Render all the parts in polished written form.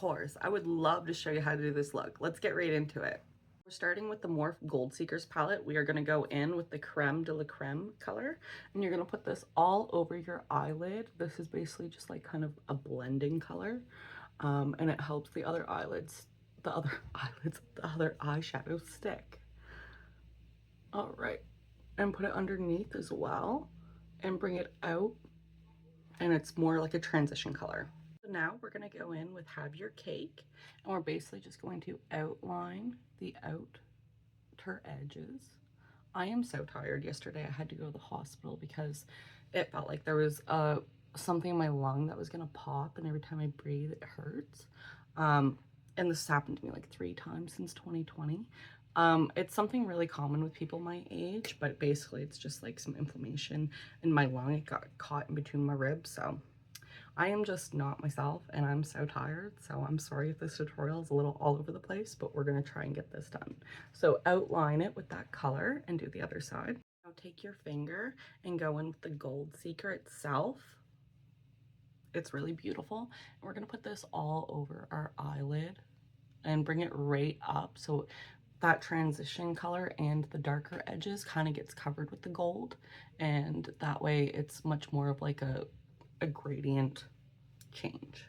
course, I would love to show you how to do this look. Let's get right into it. We're starting with the Morphe Gold Seekers palette. We are going to go in with the Creme de la Creme color, and you're going to put this all over your eyelid. This is basically just like kind of a blending color, and it helps the other eyeshadow stick. All right, and put it underneath as well, and bring it out, and it's more like a transition color. So now we're going to go in with Have Your Cake, and we're basically just going to outline the outer edges. I am so tired. Yesterday I had to go to the hospital because it felt like there was something in my lung that was going to pop, and every time I breathe it hurts. And this happened to me like 3 times since 2020. It's something really common with people my age, but basically it's just like some inflammation in my lung. It got caught in between my ribs, so I am just not myself, and I'm so tired, so I'm sorry if this tutorial is a little all over the place, but we're going to try and get this done. So outline it with that color and do the other side. Now take your finger and go in with the Gold Seeker itself. It's really beautiful. And we're going to put this all over our eyelid and bring it right up so that transition color and the darker edges kind of gets covered with the gold, and that way it's much more of like a gradient change.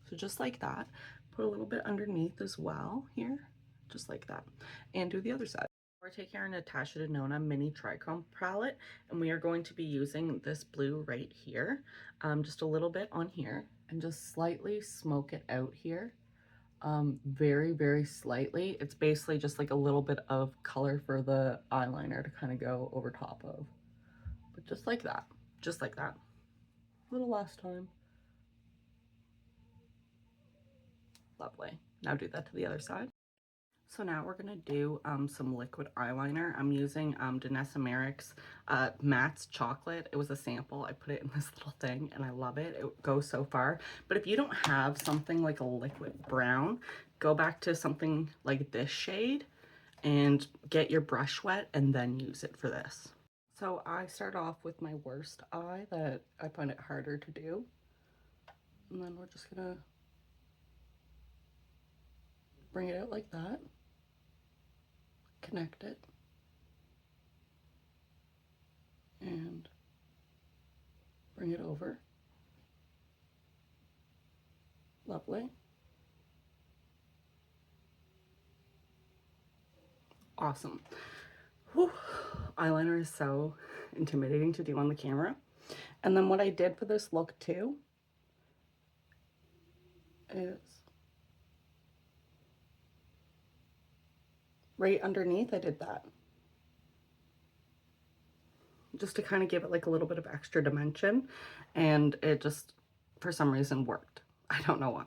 So just like that, put a little bit underneath as well here, just like that, and do the other side. We're taking our Natasha Denona mini trichrome palette, and we are going to be using this blue right here, just a little bit on here, and just slightly smoke it out here, very slightly. It's basically just like a little bit of color for the eyeliner to kind of go over top of, but just like that, a little last time. Lovely. Now do that to the other side. So now we're going to do some liquid eyeliner. I'm using Danessa Merrick's Matte's Chocolate. It was a sample. I put it in this little thing and I love it. It goes so far. But if you don't have something like a liquid brown, go back to something like this shade and get your brush wet and then use it for this. So I start off with my worst eye that I find it harder to do. And then we're just going to bring it out like that. Connect it, and bring it over. Lovely. Awesome. Whew. Eyeliner is so intimidating to do on the camera. And then what I did for this look too is right underneath, I did that. Just to kind of give it like a little bit of extra dimension, and it just, for some reason, worked. I don't know why.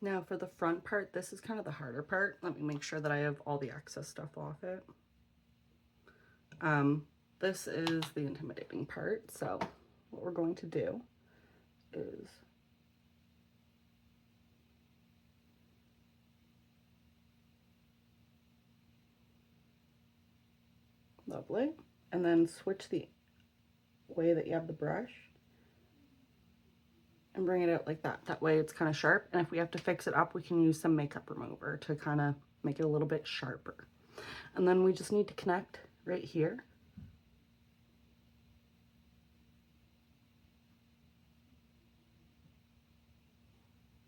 Now for the front part, this is kind of the harder part. Let me make sure that I have all the excess stuff off it. This is the intimidating part. So what we're going to do is lovely. And then switch the way that you have the brush and bring it out like that. That way it's kind of sharp. And if we have to fix it up, we can use some makeup remover to kind of make it a little bit sharper. And then we just need to connect right here.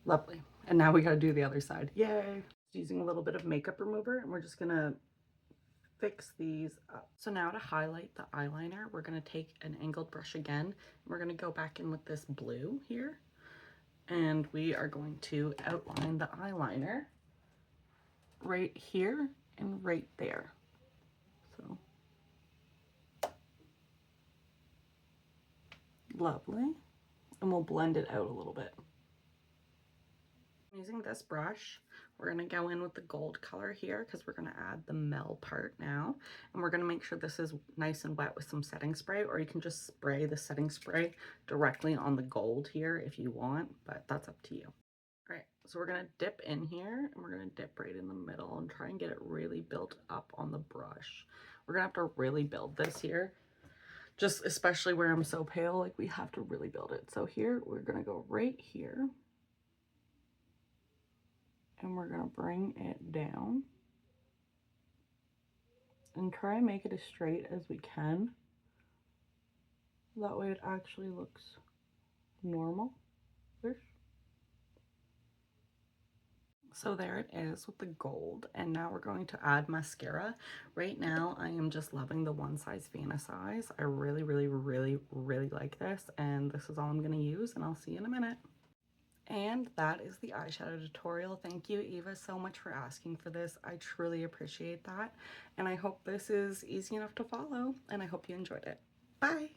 Lovely. And now we got to do the other side. Yay. Using a little bit of makeup remover, and we're just going to fix these up. So now to highlight the eyeliner, we're going to take an angled brush again, and we're going to go back in with this blue here, and we are going to outline the eyeliner right here and right there. So lovely. And we'll blend it out a little bit. Using this brush, we're going to go in with the gold color here because we're going to add the Mel part now, and we're going to make sure this is nice and wet with some setting spray, or you can just spray the setting spray directly on the gold here if you want, but that's up to you. All right, so we're going to dip in here, and we're going to dip right in the middle and try and get it really built up on the brush. We're going to have to really build this here, just especially where I'm so pale, like we have to really build it. So here, we're going to go right here. And we're gonna bring it down and try and make it as straight as we can. That way it actually looks normal-ish. So there it is with the gold, and now we're going to add mascara. Right now I am just loving the One Size Fantasize. I really, really, really, really like this, and this is all I'm going to use, and I'll see you in a minute. And that is the eyeshadow tutorial. Thank you, Eva, so much for asking for this. I truly appreciate that, and I hope this is easy enough to follow, and I hope you enjoyed it. Bye!